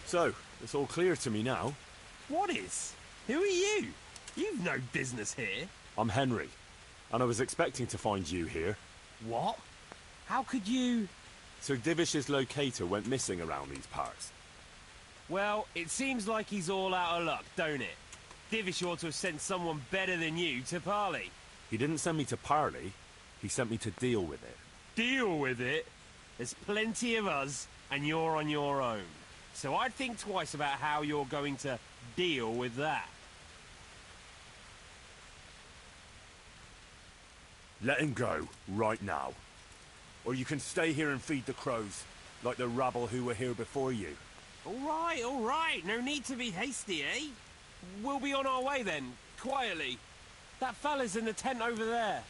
So, it's all clear to me now. What is? Who are you? You've no business here. I'm Henry, and I was expecting to find you here. What? How could you... Sir Divish's locator went missing around these parts. Well, it seems like he's all out of luck, don't it? Divish ought to have sent someone better than you to parley. He didn't send me to parley, he sent me to deal with it. Deal with it? There's plenty of us, and you're on your own. So I'd think twice about how you're going to deal with that. Let him go, right now. Or you can stay here and feed the crows, like the rabble who were here before you. All right. No need to be hasty, eh? We'll be on our way then, quietly. That fella's in the tent over there.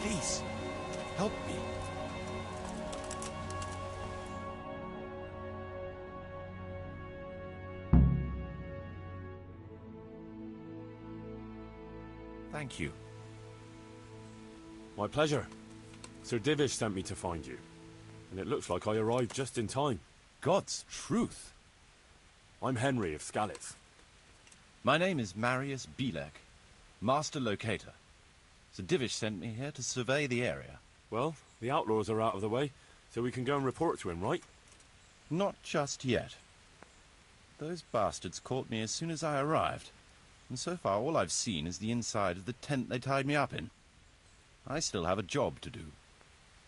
Please, help me. Thank you. My pleasure. Sir Divish sent me to find you, and it looks like I arrived just in time. God's truth. I'm Henry of Skalitz. My name is Marius Bielek, Master Locator. Sir Divish sent me here to survey the area. Well, the outlaws are out of the way, so we can go and report to him, right? Not just yet. Those bastards caught me as soon as I arrived, and so far all I've seen is the inside of the tent they tied me up in. I still have a job to do.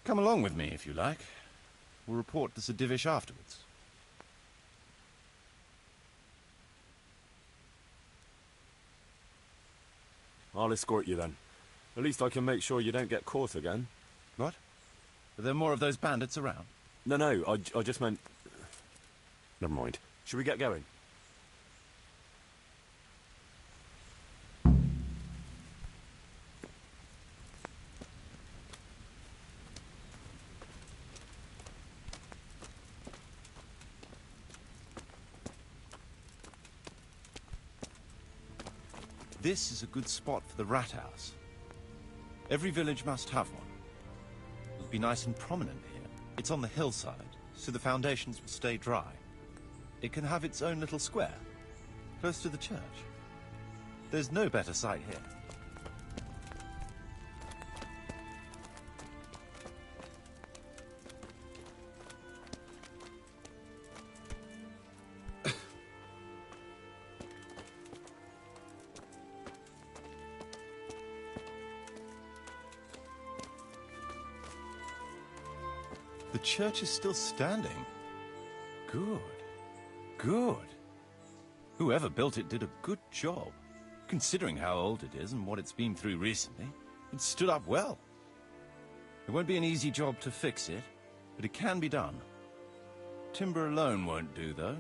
Come along with me, if you like. We'll report to Sir Divish afterwards. I'll escort you then. At least I can make sure you don't get caught again. What? Are there more of those bandits around? No, I just meant... Never mind. Should we get going? This is a good spot for the rat house. Every village must have one. It'll be nice and prominent here. It's on the hillside, so the foundations will stay dry. It can have its own little square, close to the church. There's no better site here. The church is still standing. Good. Good. Whoever built it did a good job. Considering how old it is and what it's been through recently, it stood up well. It won't be an easy job to fix it, but it can be done. Timber alone won't do, though.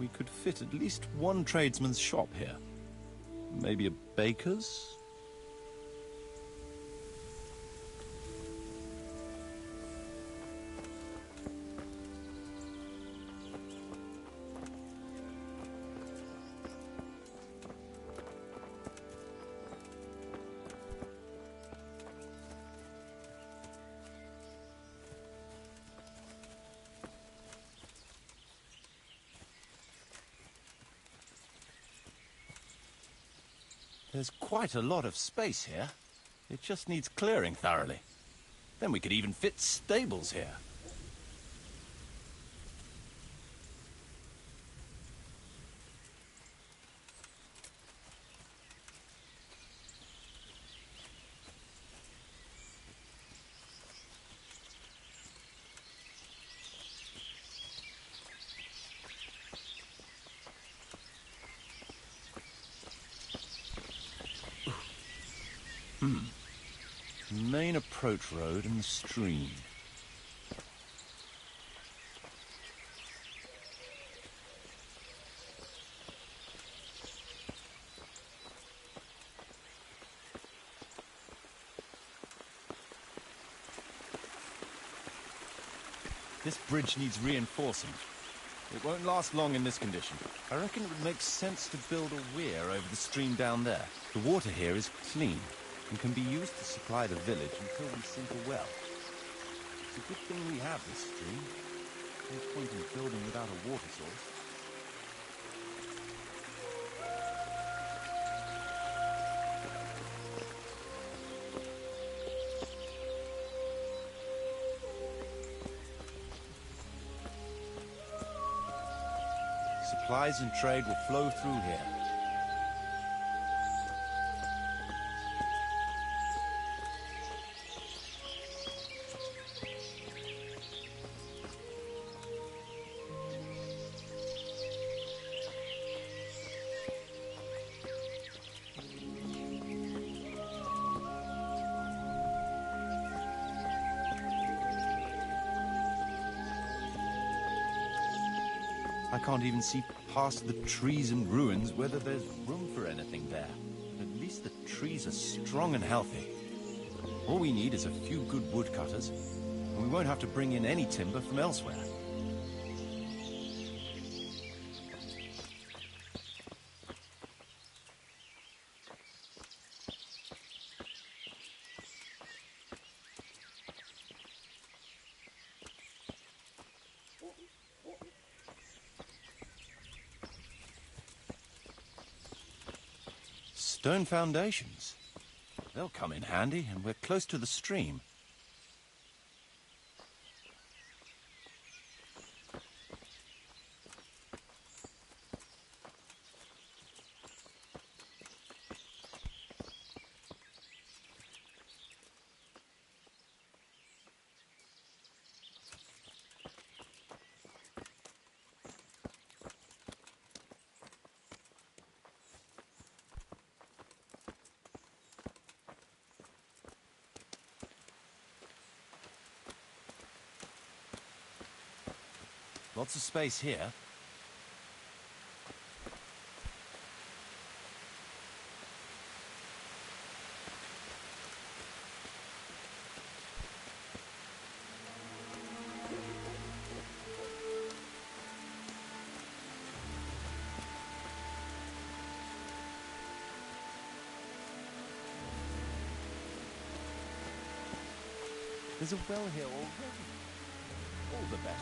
We could fit at least one tradesman's shop here. Maybe a baker's? There's quite a lot of space here. It just needs clearing thoroughly. Then we could even fit stables here. Main approach road and the stream. This bridge needs reinforcing. It won't last long in this condition. I reckon it would make sense to build a weir over the stream down there. The water here is clean and can be used to supply the village until we sink a well. It's a good thing we have this stream. No point in building without a water source. Supplies and trade will flow through here. I can't even see past the trees and ruins whether there's room for anything there. But at least the trees are strong and healthy. All we need is a few good woodcutters, and we won't have to bring in any timber from elsewhere. Stone foundations. They'll come in handy, and we're close to the stream. Lots of space here. There's a well here already. All the better.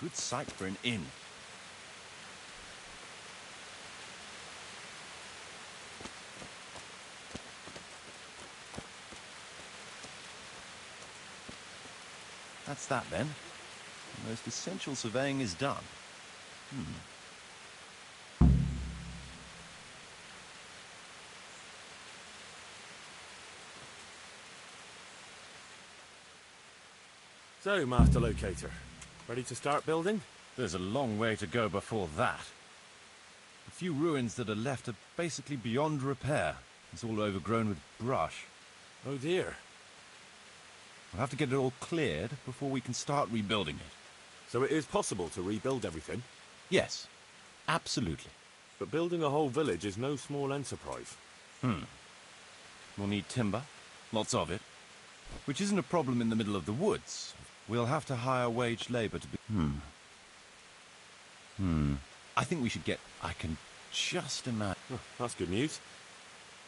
Good site for an inn. That's that, then. The most essential surveying is done. So, Master Locator, ready to start building? There's a long way to go before that. The few ruins that are left are basically beyond repair. It's all overgrown with brush. Oh dear. We'll have to get it all cleared before we can start rebuilding it. So it is possible to rebuild everything? Yes, absolutely. But building a whole village is no small enterprise. We'll need timber, lots of it, which isn't a problem in the middle of the woods. We'll have to hire wage labor to be... I think we should get... I can just imagine... Oh, that's good news.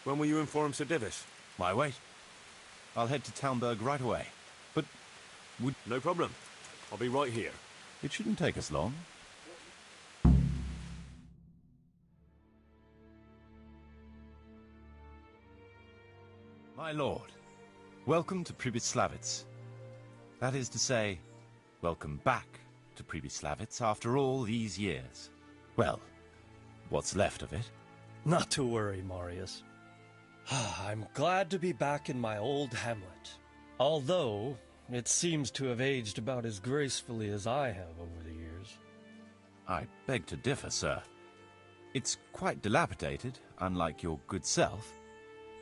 When will you inform Sir Divish? Why wait? I'll head to Talmberg right away. But would... No problem. I'll be right here. It shouldn't take us long. My lord, welcome to Pribyslavitz. That is to say, welcome back to Pribyslavitz after all these years. Well, what's left of it. Not to worry, Marius. I'm glad to be back in my old hamlet. Although, it seems to have aged about as gracefully as I have over the years. I beg to differ, sir. It's quite dilapidated, unlike your good self,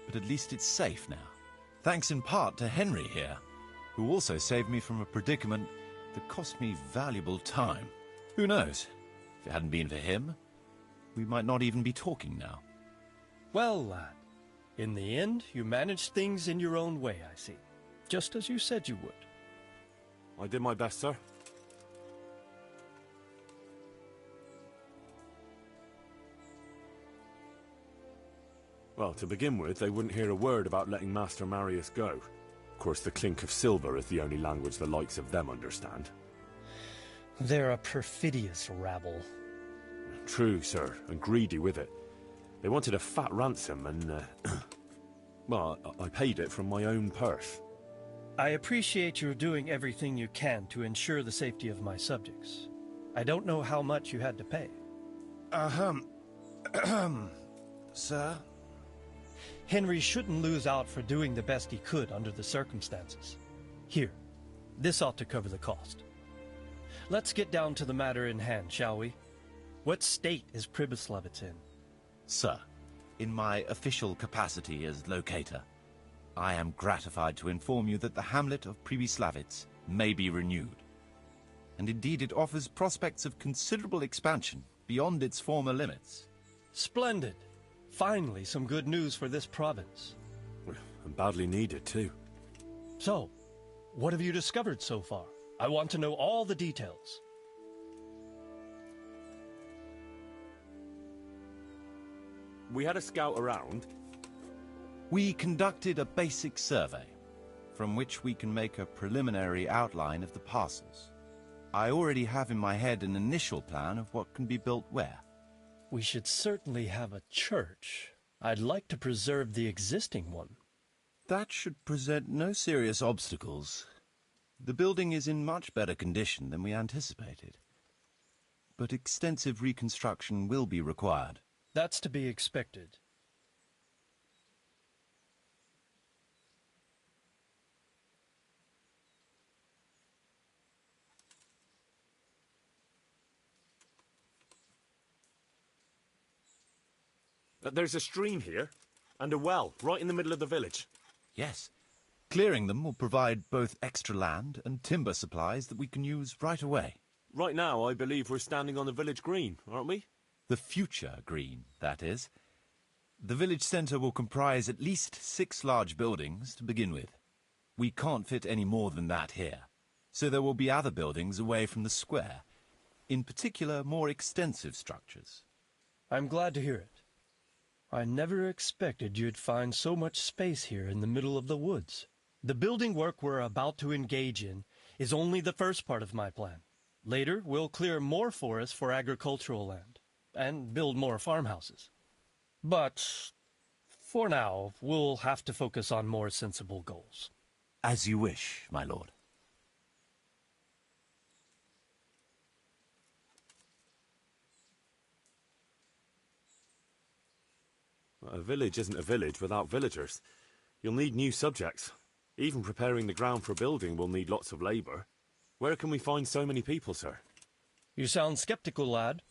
but at least it's safe now. Thanks in part to Henry here, who also saved me from a predicament that cost me valuable time. Who knows? If it hadn't been for him, we might not even be talking now. Well, lad, in the end, you managed things in your own way, I see. Just as you said you would. I did my best, sir. Well, to begin with, they wouldn't hear a word about letting Master Marius go. Of course, the clink of silver is the only language the likes of them understand. They're a perfidious rabble. True, sir, and greedy with it. They wanted a fat ransom and, well, I paid it from my own purse. I appreciate your doing everything you can to ensure the safety of my subjects. I don't know how much you had to pay. Sir? Henry shouldn't lose out for doing the best he could under the circumstances. Here, this ought to cover the cost. Let's get down to the matter in hand, shall we? What state is Pribyslavitz in? Sir, in my official capacity as locator, I am gratified to inform you that the hamlet of Pribyslavitz may be renewed. And indeed it offers prospects of considerable expansion beyond its former limits. Splendid! Finally, some good news for this province. And badly needed, too. So, what have you discovered so far? I want to know all the details. We had a scout around. We conducted a basic survey, from which we can make a preliminary outline of the parcels. I already have in my head an initial plan of what can be built where. We should certainly have a church. I'd like to preserve the existing one. That should present no serious obstacles. The building is in much better condition than we anticipated. But extensive reconstruction will be required. That's to be expected. There's a stream here, and a well, right in the middle of the village. Yes. Clearing them will provide both extra land and timber supplies that we can use right away. Right now, I believe we're standing on the village green, aren't we? The future green, that is. The village centre will comprise at least 6 large buildings to begin with. We can't fit any more than that here, so there will be other buildings away from the square, in particular more extensive structures. I'm glad to hear it. I never expected you'd find so much space here in the middle of the woods. The building work we're about to engage in is only the first part of my plan. Later, we'll clear more forest for agricultural land and build more farmhouses. But for now, we'll have to focus on more sensible goals. As you wish, my lord. A village isn't a village without villagers. You'll need new subjects. Even preparing the ground for building will need lots of labour. Where can we find so many people, sir? You sound skeptical, lad,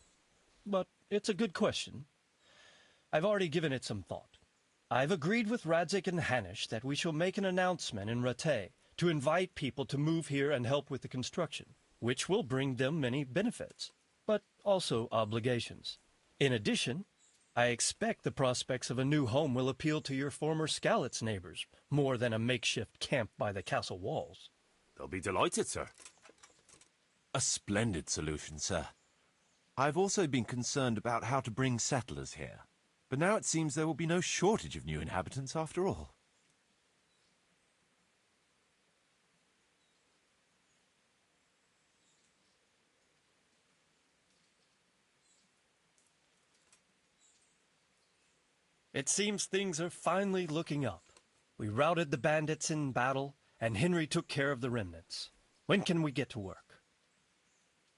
but it's a good question. I've already given it some thought. I've agreed with Radzik and Hanish that we shall make an announcement in Rattay to invite people to move here and help with the construction, which will bring them many benefits, but also obligations. In addition, I expect the prospects of a new home will appeal to your former Skalitz neighbors more than a makeshift camp by the castle walls. They'll be delighted, sir. A splendid solution, sir. I've also been concerned about how to bring settlers here, but now it seems there will be no shortage of new inhabitants after all. It seems things are finally looking up. We routed the bandits in battle, and Henry took care of the remnants. When can we get to work?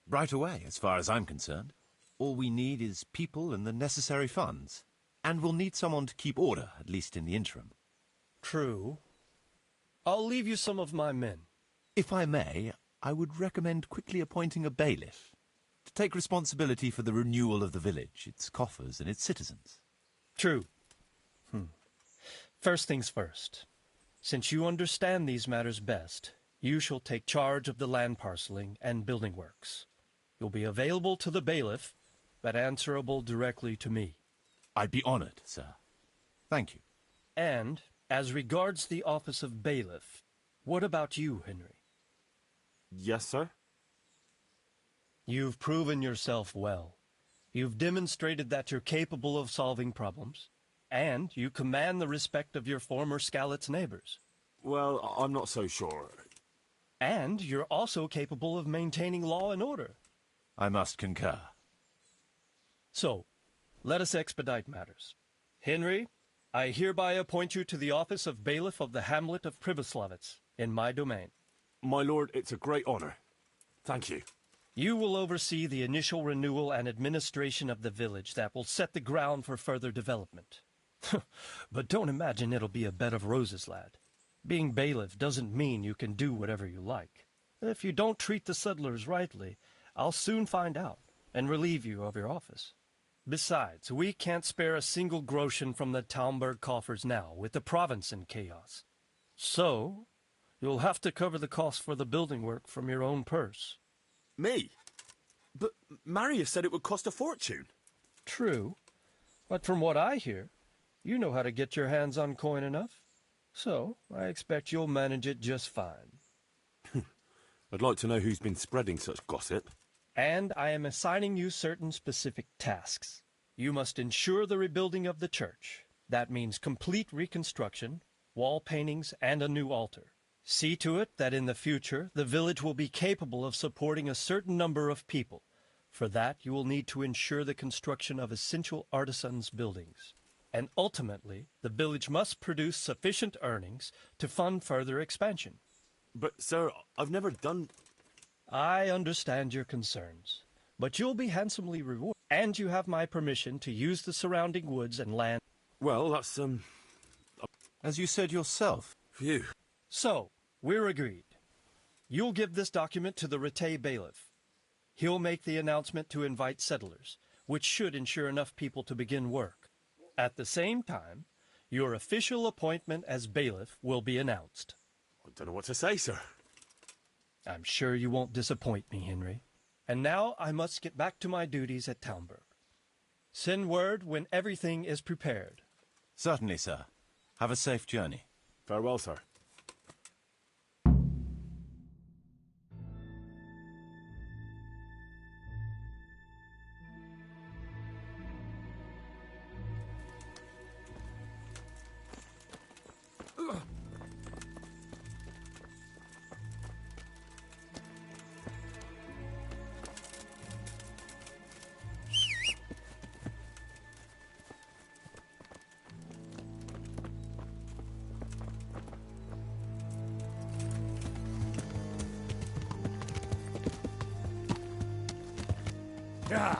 Right away, as far as I'm concerned. All we need is people and the necessary funds. And we'll need someone to keep order, at least in the interim. True. I'll leave you some of my men. If I may, I would recommend quickly appointing a bailiff to take responsibility for the renewal of the village, its coffers and its citizens. True. First things first. Since you understand these matters best, you shall take charge of the land parceling and building works. You'll be available to the bailiff, but answerable directly to me. I'd be honored, sir. Thank you. And, as regards the office of bailiff, what about you, Henry? Yes, sir? You've proven yourself well. You've demonstrated that you're capable of solving problems, and you command the respect of your former Skalitz neighbors. Well, I'm not so sure. And you're also capable of maintaining law and order. I must concur. So, let us expedite matters. Henry, I hereby appoint you to the office of bailiff of the hamlet of Pribyslavitz, in my domain. My lord, it's a great honor. Thank you. You will oversee the initial renewal and administration of the village that will set the ground for further development. But don't imagine it'll be a bed of roses, lad. Being bailiff doesn't mean you can do whatever you like. If you don't treat the settlers rightly, I'll soon find out and relieve you of your office. Besides, we can't spare a single groschen from the Talmberg coffers now, with the province in chaos. So, you'll have to cover the cost for the building work from your own purse. Me? But Marius said it would cost a fortune. True, but from what I hear, you know how to get your hands on coin enough. So, I expect you'll manage it just fine. I'd like to know who's been spreading such gossip. And I am assigning you certain specific tasks. You must ensure the rebuilding of the church. That means complete reconstruction, wall paintings, and a new altar. See to it that in the future, the village will be capable of supporting a certain number of people. For that, you will need to ensure the construction of essential artisans' buildings. And ultimately, the village must produce sufficient earnings to fund further expansion. But, sir, I've never done... I understand your concerns, but you'll be handsomely rewarded. And you have my permission to use the surrounding woods and land. Well, that's, As you said yourself. Phew. So, we're agreed. You'll give this document to the Rattay bailiff. He'll make the announcement to invite settlers, which should ensure enough people to begin work. At the same time, your official appointment as bailiff will be announced. I don't know what to say, sir. I'm sure you won't disappoint me, Henry. And now I must get back to my duties at Talmberg. Send word when everything is prepared. Certainly, sir. Have a safe journey. Farewell, sir. Yeah.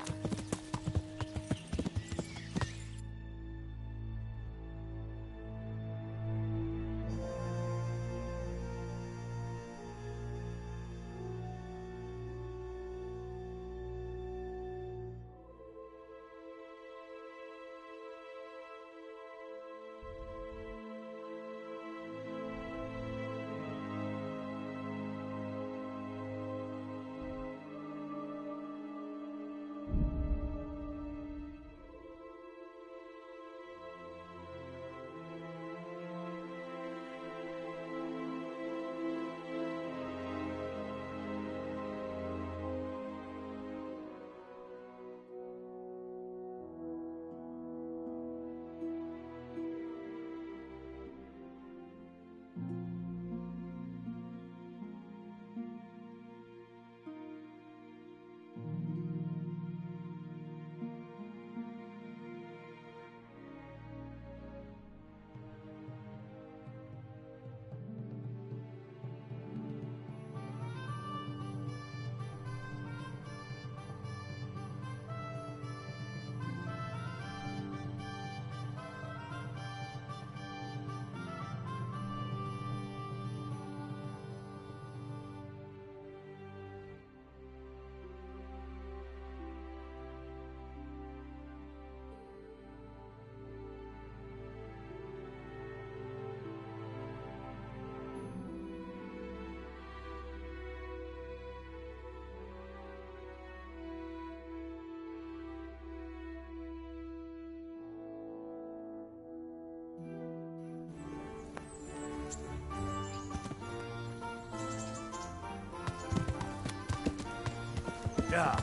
Yeah.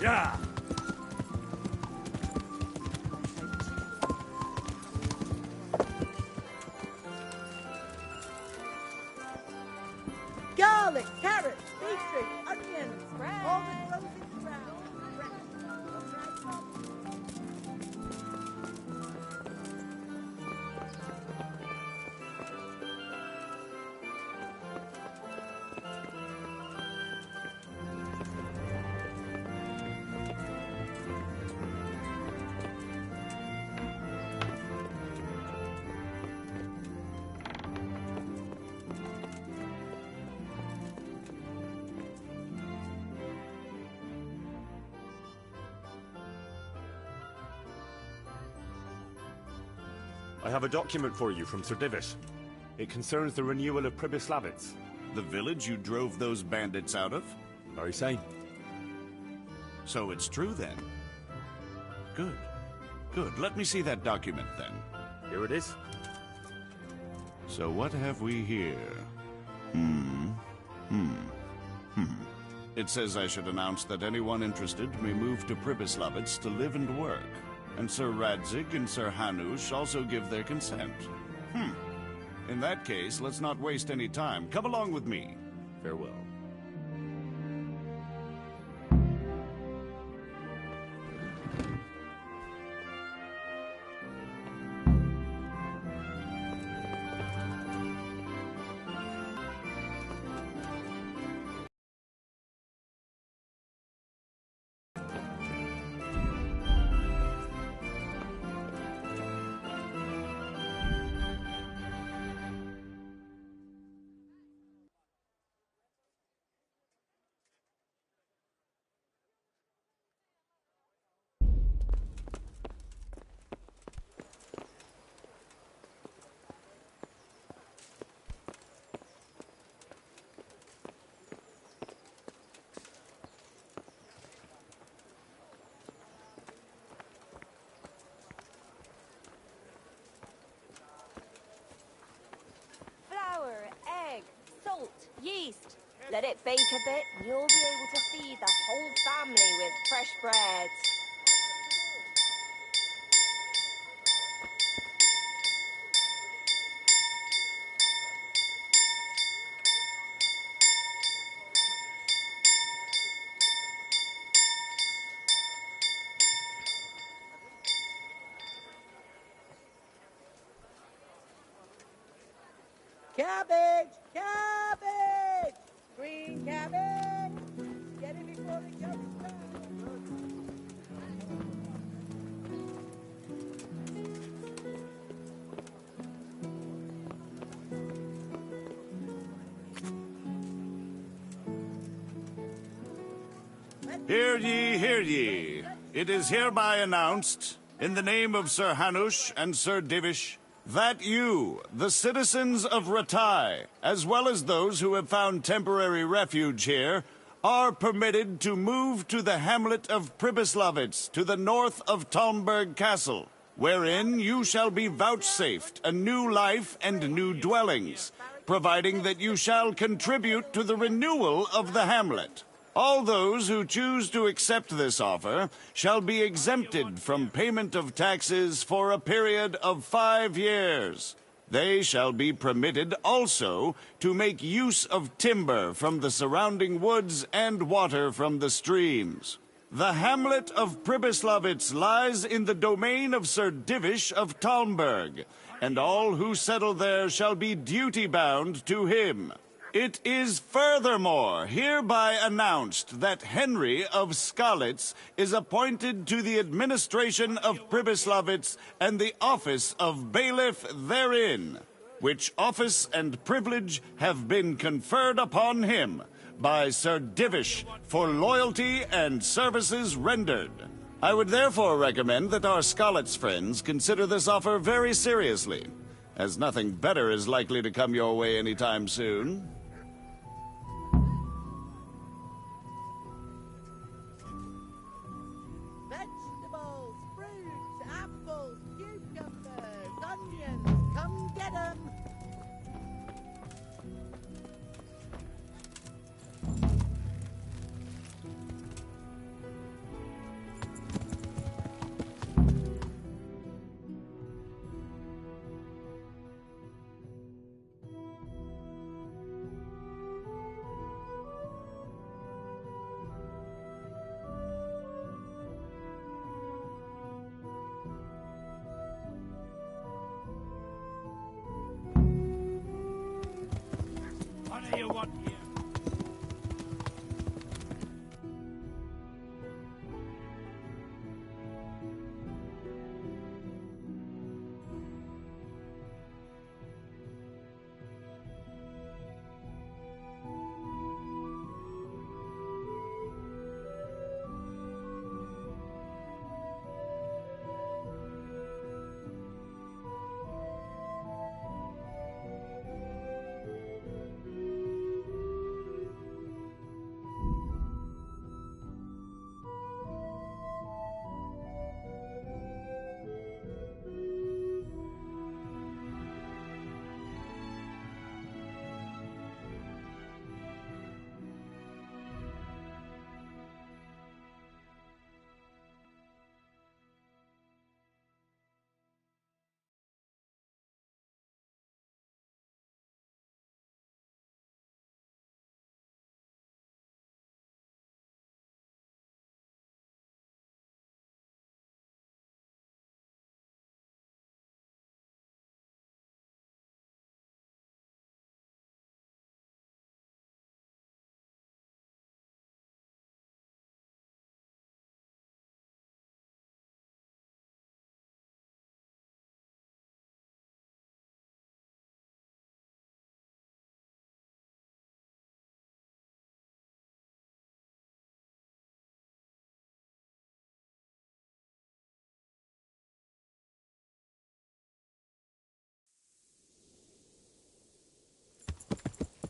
Yeah. Garlic, carrots, beetroot, onions, all that grows in the ground. I have a document for you from Sir Divish. It concerns the renewal of Pribyslavitz. The village you drove those bandits out of? Very same. So it's true then? Good. Good. Let me see that document then. Here it is. So what have we here? It says I should announce that anyone interested may move to Pribyslavitz to live and work. And Sir Radzig and Sir Hanush also give their consent. In that case, let's not waste any time. Come along with me. Farewell. Yeast. Let it bake a bit, and you'll be able to feed the whole family with fresh bread. Cabbage! Cabbage! Green cabbage! Get it before it goes bad. Hear ye, hear ye. It is hereby announced, in the name of Sir Hanush and Sir Divish, that you, the citizens of Ratai, as well as those who have found temporary refuge here, are permitted to move to the hamlet of Pribyslavitz to the north of Talmberg Castle, wherein you shall be vouchsafed a new life and new dwellings, providing that you shall contribute to the renewal of the hamlet. All those who choose to accept this offer shall be exempted from payment of taxes for a period of 5 years. They shall be permitted also to make use of timber from the surrounding woods and water from the streams. The hamlet of Pribyslavitz lies in the domain of Sir Divish of Talmberg, and all who settle there shall be duty-bound to him. It is furthermore hereby announced that Henry of Skalitz is appointed to the administration of Pribyslavitz and the office of bailiff therein, which office and privilege have been conferred upon him by Sir Divish for loyalty and services rendered. I would therefore recommend that our Skalitz friends consider this offer very seriously, as nothing better is likely to come your way anytime soon. Vegetables, fruits, apples, cucumbers, onions. Come get 'em. What do you want here?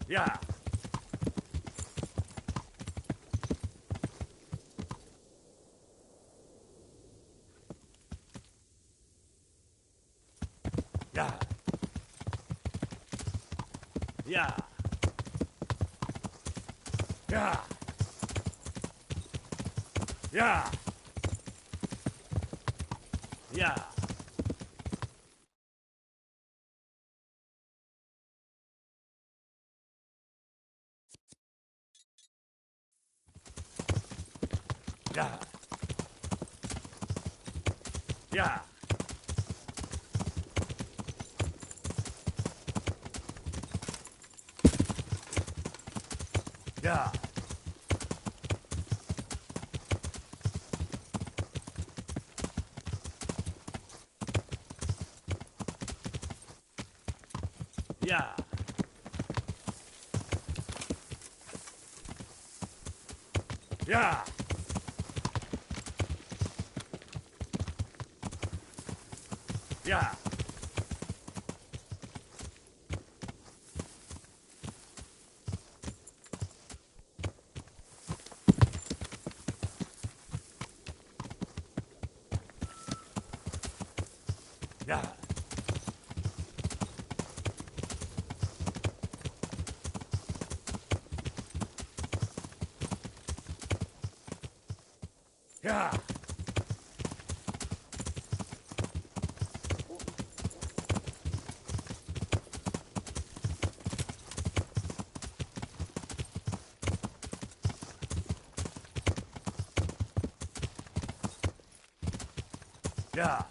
Yeah. Yeah. Yeah. Yeah. Yeah. Yeah. Yeah. Yeah. Yeah. Yeah. Yeah. Yeah. Yeah. Yeah. Yeah.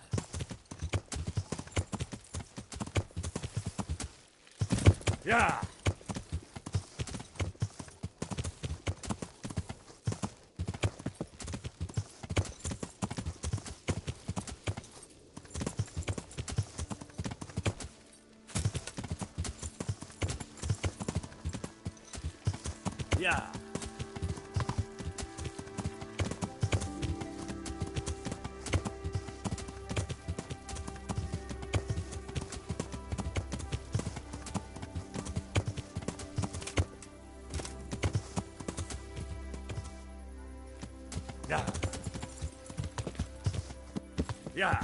Yeah. Yeah. Yeah. Yeah.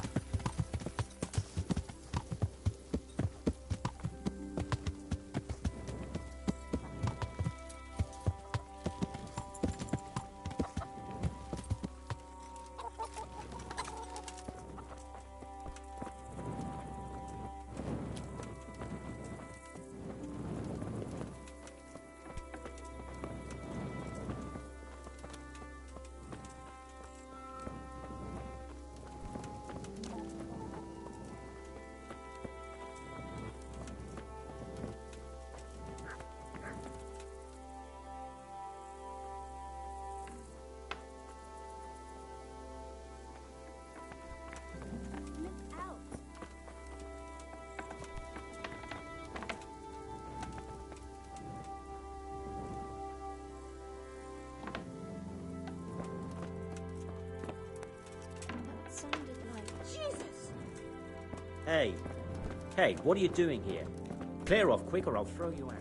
Sounded like Jesus. Hey, what are you doing here? Clear off quick or I'll throw you out.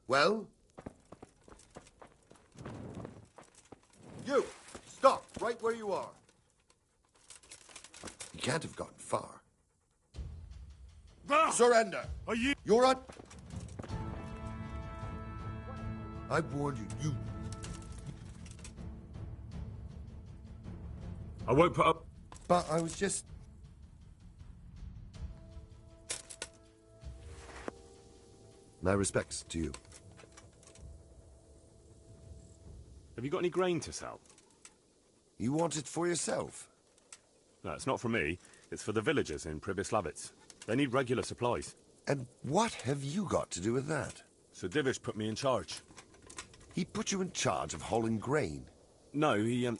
Well? You! Stop! Right where you are. You can't have gotten far. Surrender! Are you... You're on... I warned you. You... I won't put up... But I was just... My respects to you. Have you got any grain to sell? You want it for yourself? No, it's not for me. It's for the villagers in Pribyslavitz. They need regular supplies. And what have you got to do with that? So Divish put me in charge. He put you in charge of hauling grain? No, he, oh,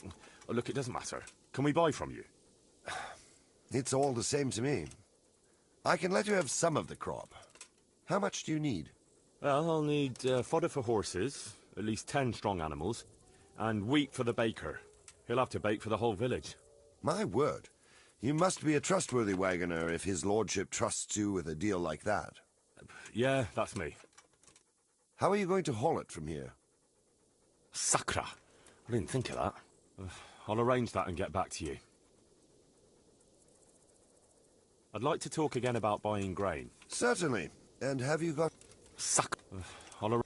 look, it doesn't matter. Can we buy from you? It's all the same to me. I can let you have some of the crop. How much do you need? Well, I'll need fodder for horses, at least 10 strong animals, and wheat for the baker. He'll have to bake for the whole village. My word. You must be a trustworthy wagoner if his lordship trusts you with a deal like that. Yeah, that's me. How are you going to haul it from here? Sakra! I didn't think of that. I'll arrange that and get back to you. I'd like to talk again about buying grain. Certainly. And have you got... I'll arrange...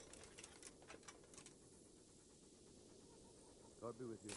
God be with you.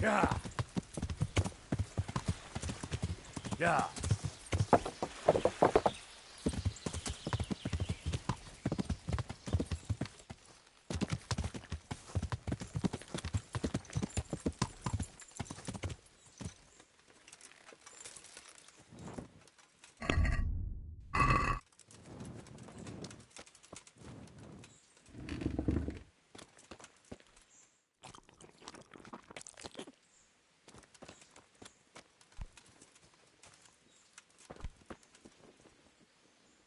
Yeah. Yeah.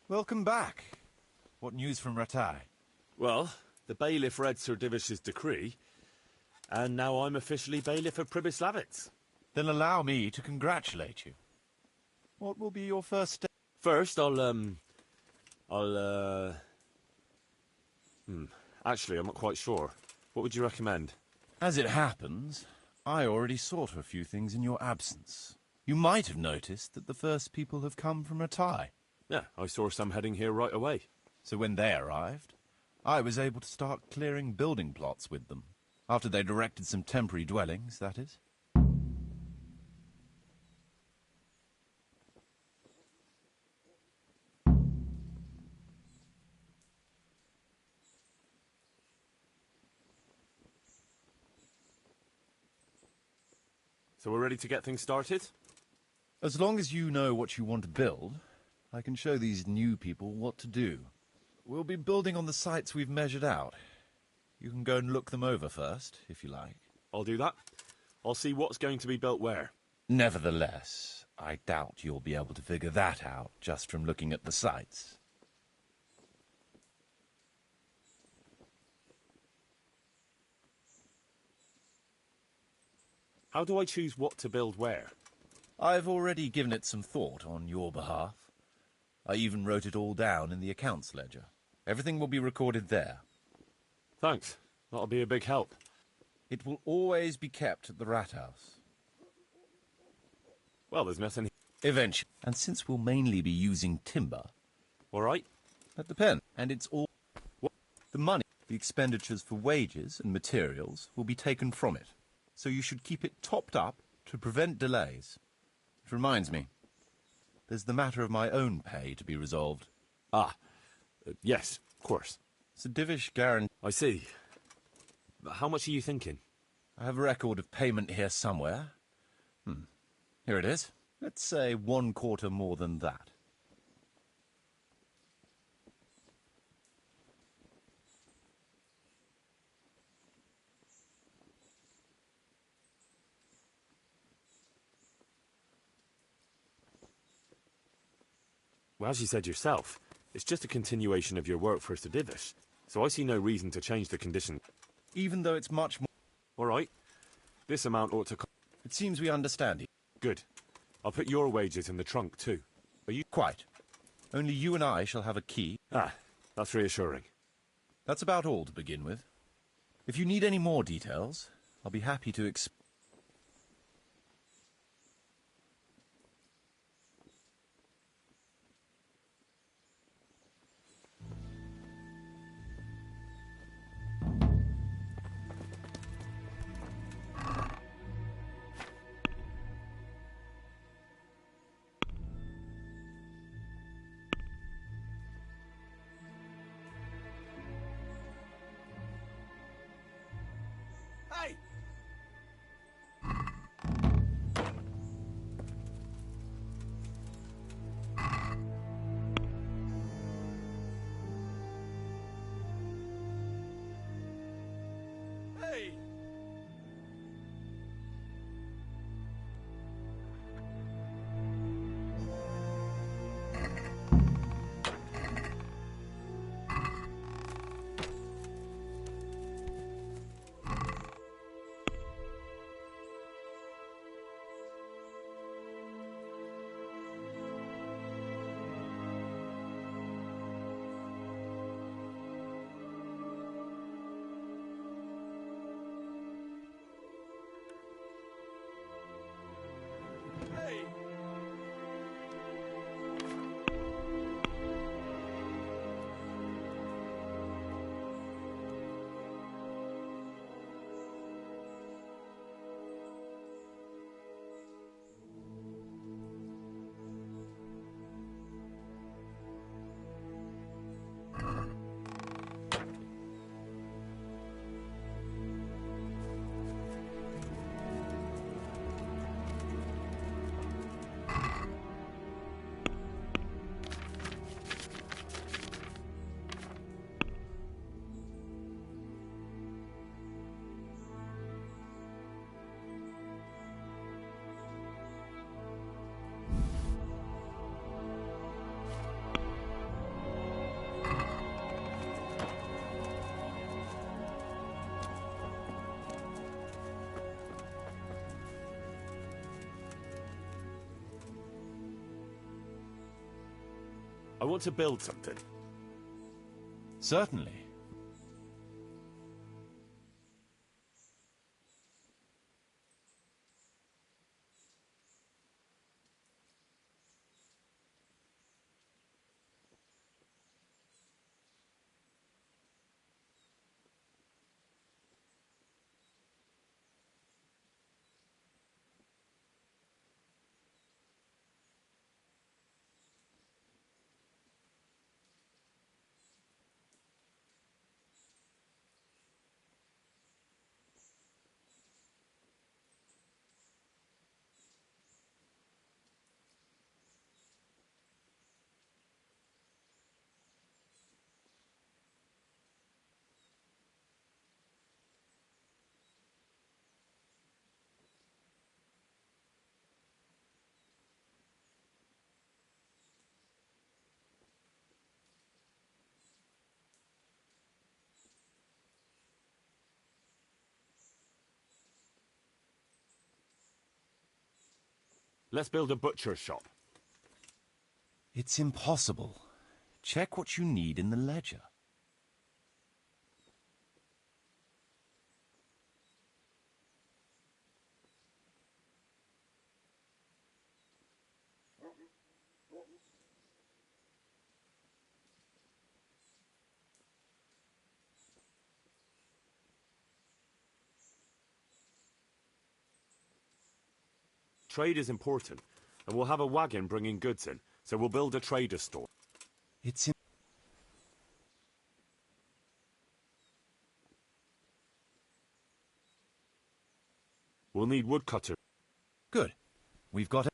Welcome back. What news from Ratai? Well, the bailiff read Sir Divish's decree, and now I'm officially bailiff of Pribyslavitz. Then allow me to congratulate you. What will be your first step? First, actually, I'm not quite sure. What would you recommend? As it happens, I already saw to a few things in your absence. You might have noticed that the first people have come from Ratai. Yeah, I saw some heading here right away. So when they arrived, I was able to start clearing building plots with them. After they'd erected some temporary dwellings, that is. So we're ready to get things started? As long as you know what you want to build, I can show these new people what to do. We'll be building on the sites we've measured out. You can go and look them over first, if you like. I'll do that. I'll see what's going to be built where. Nevertheless, I doubt you'll be able to figure that out just from looking at the sites. How do I choose what to build where? I've already given it some thought on your behalf. I even wrote it all down in the accounts ledger. Everything will be recorded there. Thanks. That'll be a big help. It will always be kept at the rat house. Well, there's nothing... Eventually. And since we'll mainly be using timber... All right. At the pen. And it's all... What? The money, the expenditures for wages and materials will be taken from it. So you should keep it topped up to prevent delays. It reminds me, there's the matter of my own pay to be resolved. Yes, of course. Sir Divish guarantee... I see. But how much are you thinking? I have a record of payment here somewhere. Here it is. Let's say 1/4 more than that. Well, as you said yourself, it's just a continuation of your work for Sir Divish, so I see no reason to change the condition. Even though it's much more... All right. This amount ought to... It seems we understand it. Good. I'll put your wages in the trunk, too. Are you... Quite. Only you and I shall have a key. That's reassuring. That's about all to begin with. If you need any more details, I'll be happy to explain. Hey! Hey! Hey! I want to build something. Certainly. Let's build a butcher's shop. It's impossible. Check what you need in the ledger. Trade is important, and we'll have a wagon bringing goods in, so we'll build a trader's store. It's We'll need woodcutters. good. We've got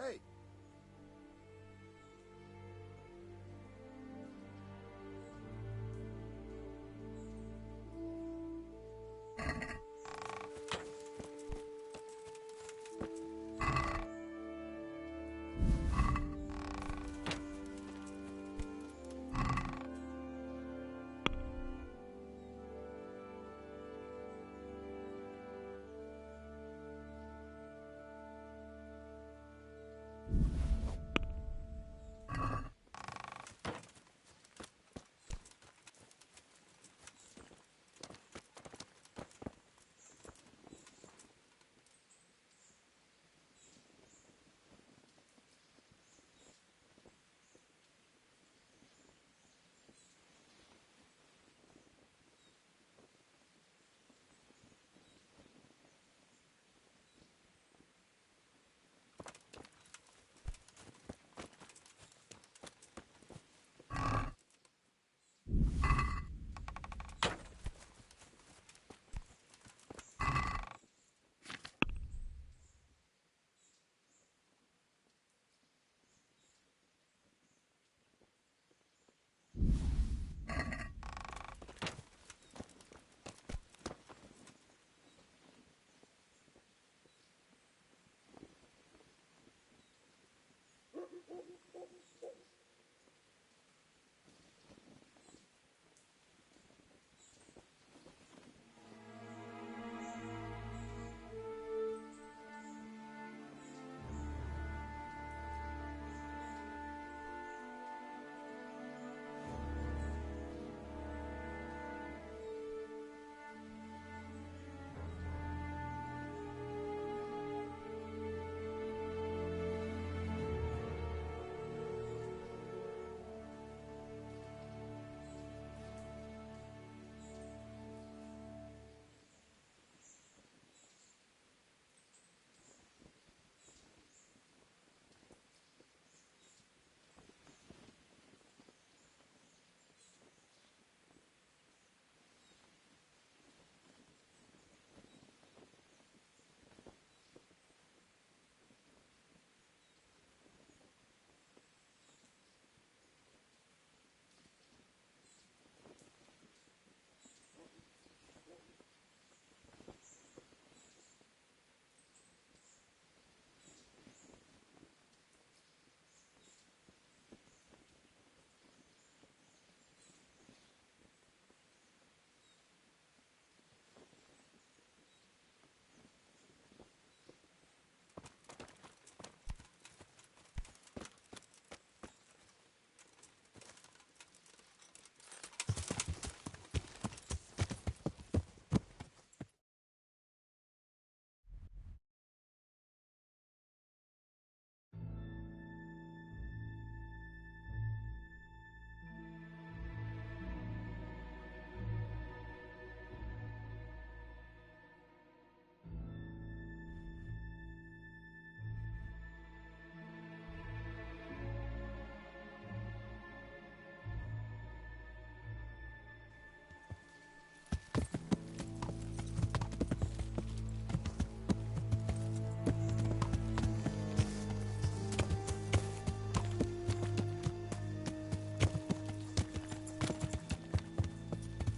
Hey!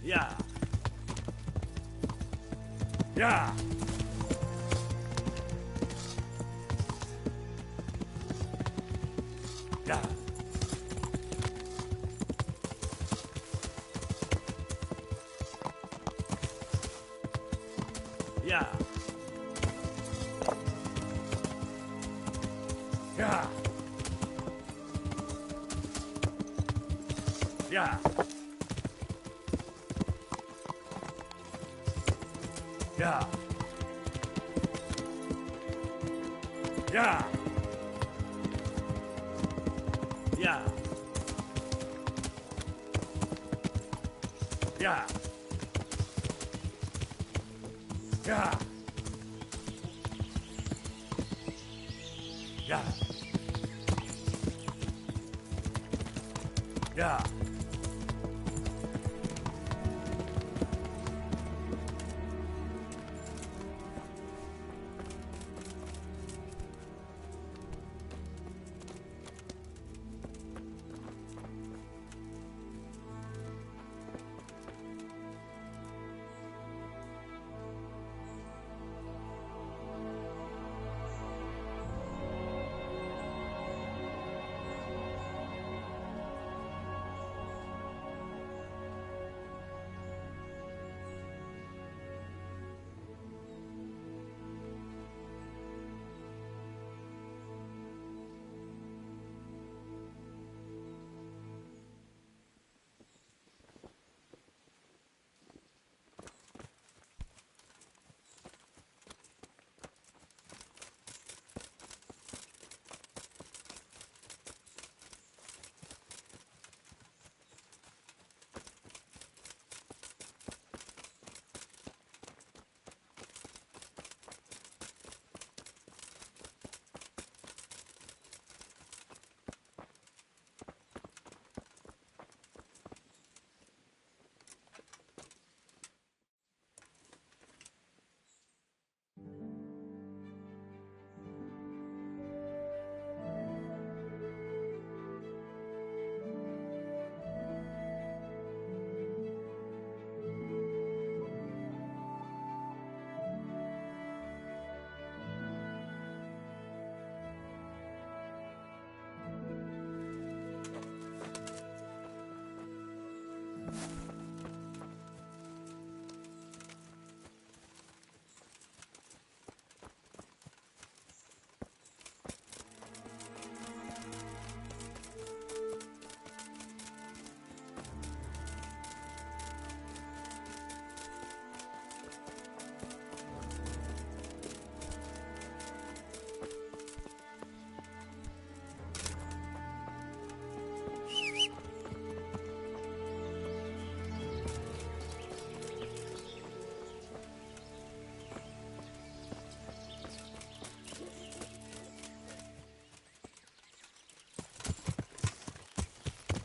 Yeah. Yeah. Yeah. Yeah. Yeah. Yeah. Yeah. Yeah. Yeah. Yeah. Yeah. Yeah. Yeah.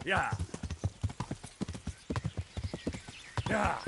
Yeah. Yeah.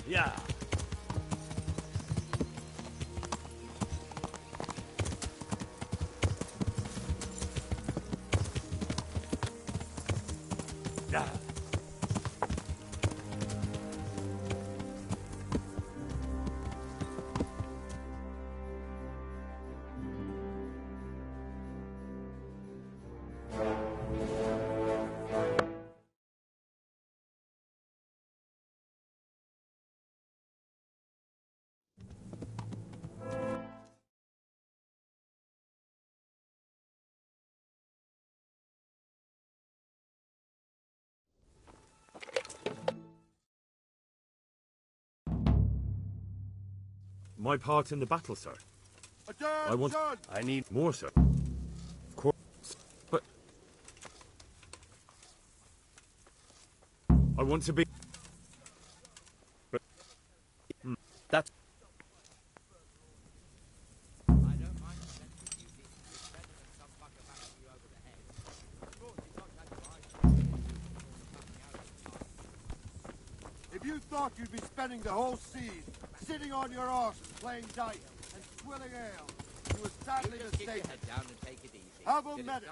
Yeah. Yeah. My part in the battle, sir. I want... I need more, sir. Of course. But... I want to be... But... That's... If you thought you'd be spending the whole siege sitting on your arse playing dice and swilling ale, you were sadly mistaken. Have a medic.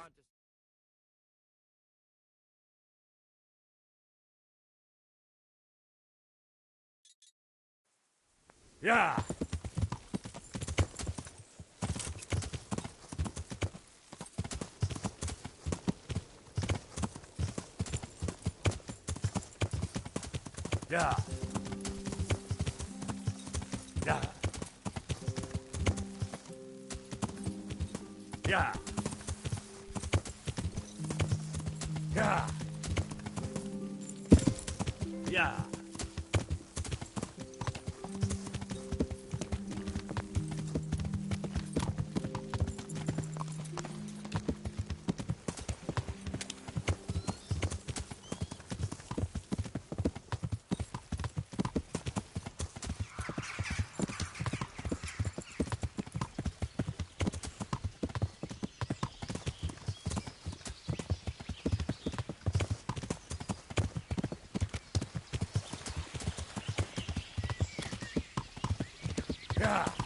Yeah! Yeah! Yeah! Yeah! Yeah! Yeah! Yeah!